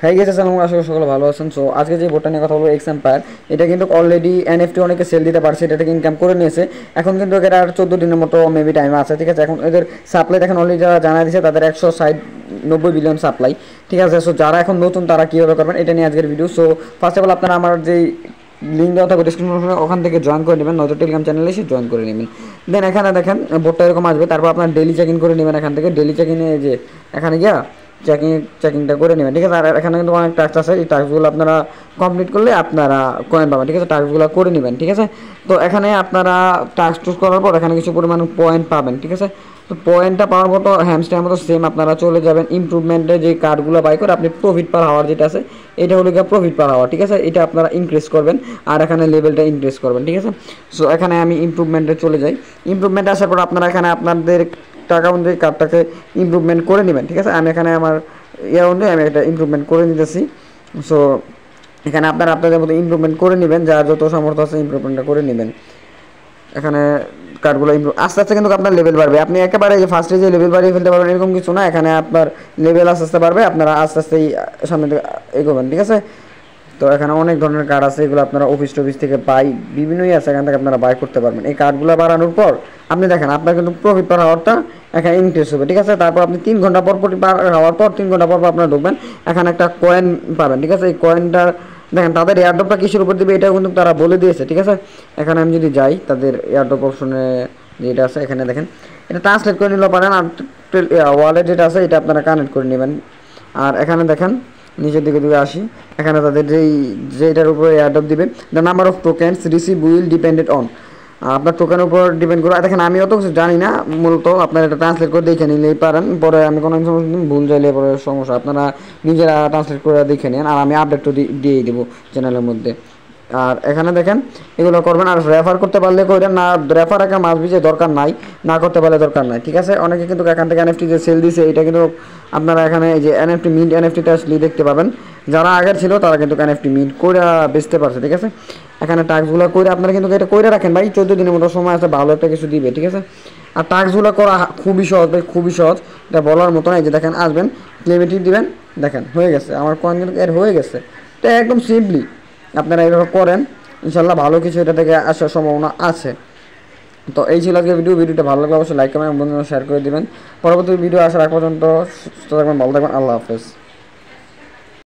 হয়ে গেছে সালাম, আসলে সকলে ভালো আছেন। সো আজকে যে বোর্ডটা নিয়ে কথা বলবো এক্স এম্পায়ার, এটা কিন্তু অলরেডি এনএফটি অনেকে সেল দিতে পারছে, এটা থেকে ইনকাম করে নিয়েছে। এখন কিন্তু এর আর 14 দিনের মতো মেবি টাইম আছে, ঠিক আছে। এখন এদের সাপ্লাই দেখেন অলরেডি যারা জানা দিয়েছে তাদের 190 বিলিয়ন সাপ্লাই, ঠিক আছে। সো যারা এখন নতুন তারা কীভাবে করবেন এটা নিয়ে আজকের video. So first of all আপনারা আমার যেই লিঙ্ক দেওয়া থাকবে ডিসক্রিপশনে, ওখান থেকে জয়েন করে নেবেন, নয়তো টেলিগ্রাম চ্যানেলে এসে জয়েন করে নেবেন। দেন এখানে দেখেন বোর্ডটা এরকম আসবে, তারপর আপনার ডেলি চেক ইন করে নেবেন। এখান থেকে ডেলি চেক ইনে যে এখানে গিয়া চেকিংটা করে নেবেন, ঠিক আছে। আর এখানে কিন্তু অনেক টাস্ক আছে, এই টাস্কগুলো আপনারা কমপ্লিট করলে আপনারা কয়েন পাবেন, ঠিক আছে। টাস্কগুলো করে নেবেন, ঠিক আছে। তো এখানে আপনারা টাস্ক টুস করার পর এখানে কিছু পরিমাণ পয়েন্ট পাবেন, ঠিক আছে। তো পয়েন্টটা পাওয়ার মতো হ্যামস্টারের মতো সেম আপনারা চলে যাবেন ইমপ্রুভমেন্টে, যে কার্ডগুলো বাই করে আপনি প্রফিট পার হাওয়ার যেটা আছে এটা হলো গিয়ে প্রফিট পার হাওয়ার, ঠিক আছে। এটা আপনারা ইনক্রিজ করবেন আর এখানে লেভেলটা ইনক্রিজ করবেন, ঠিক আছে। সো এখানে আমি ইমপ্রুভমেন্টে চলে যাই। ইমপ্রুভমেন্টে আসার পর আপনারা এখানে আপনাদের টাকা অনুযায়ী কার্ডটাকে ইমপ্রুভমেন্ট করে নেবেন, ঠিক আছে। আমি এখানে আমার অনুযায়ী আমি একটা ইমপ্রুভমেন্ট করে নিতেছি। সো এখানে আপনারা আপনাদের মতো ইমপ্রুভমেন্ট করে নেবেন, যার যত সামর্থ্য আছে ইমপ্রুভমেন্টটা করে নেবেন। এখানে কার্ডগুলো ইমপ্রুভ আস্তে আস্তে কিন্তু আপনার লেভেল বাড়বে, আপনি একেবারে যে ফার্স্টে যে লেভেল বাড়িয়ে ফেলতে পারবেন এরকম কিছু না। এখানে আপনার লেভেল আস্তে আস্তে বাড়বে, আপনারা আস্তে আস্তে সামনে দিকে এগোবেন, ঠিক আছে। তো এখানে অনেক ধরনের কার্ড আছে, এগুলো আপনারা অফিস টফিস থেকে বাই বিভিন্নই আছে, এখান থেকে আপনারা বাই করতে পারবেন। এই কার্ডগুলো বাড়ানোর পর আপনি দেখেন আপনার কিন্তু প্রফিট পার হাওয়ারটা এখানে ইনক্রিজ হবে, ঠিক আছে। তারপর আপনি 3 ঘন্টা পর পার হওয়ার পর 3 ঘন্টা পর আপনারা ঢুকবেন, এখানে একটা কয়েন পাবেন, ঠিক আছে। এই কয়েনটার দেখেন তাদের এয়ারড্রপটা কিসের উপর দেবে এটাও কিন্তু তারা বলে দিয়েছে, ঠিক আছে। এখানে আমি যদি যাই তাদের এয়ারড্রপ অপশনে যেটা আছে এখানে দেখেন এটা ট্রান্সলেট করে নিলেও পারেন, আর ওয়ালেট যেটা আছে এটা আপনারা কানেক্ট করে নেবেন। আর এখানে দেখেন নিচের দিকে আসি, এখানে তাদের যেটার উপরে এয়ারড্রপ দিবেন, the number of tokens receive will depended on, আপনার টোকেনের উপর ডিপেন্ড করে। দেখেন আমি অত কিছু জানি না, মূলত আপনারা এটা ট্রান্সলেট করে দেখে নিলেই পারেন, পরে আমি কোনো ইনফরমেশন ভুল চাইলে পরে সমস্যা, আপনারা নিজেরা ট্রান্সলেট করে দেখে নেন, আর আমি আপডেটও দিয়েই দেবো চ্যানেলের মধ্যে। আর এখানে দেখেন এগুলো করবেন, আর রেফার করতে পারলে করেন না, রেফার একা মাস বিজে দরকার নাই, না করতে পারলে দরকার নাই, ঠিক আছে। অনেকে কিন্তু এখান থেকে এনএফটি যে সেল দিছে এটা কিন্তু আপনারা এখানে এই যে এনএফটি মিন্ট এনএফটিটা আসলে দেখতে পাবেন, যারা আগের ছিল তারা কিন্তু এনএফটি মিন্ট করে বেচতে পারছে, ঠিক আছে। এখানে টাস্কগুলো করে আপনারা কিন্তু এটা করে রাখেন ভাই, 14 দিনের মতো সময় আছে, ভালো একটা কিছু দিবে, ঠিক আছে। আর টাস্কগুলো করা খুবই সহজ ভাই, খুবই সহজ, এটা বলার মতো না। এই যে দেখেন আসবেন ক্লেমেটি দিবেন, দেখেন হয়ে গেছে আমার কয়েন কিন্তু এর হয়ে গেছে। এটা একদম সিম্পলি আপনারা এইভাবে করেন, ইনশাল্লাহ ভালো কিছু এটা থেকে আসার সম্ভাবনা আছে। তো এই ছিল আজকে ভিডিওটা ভালো লাগলে অবশ্যই লাইক কমেন্ট এবং বন্ধুরা শেয়ার করে দেবেন। পরবর্তী ভিডিও আসার আগ পর্যন্ত সুস্থ থাকবেন, ভালো থাকবেন, আল্লাহ হাফেজ।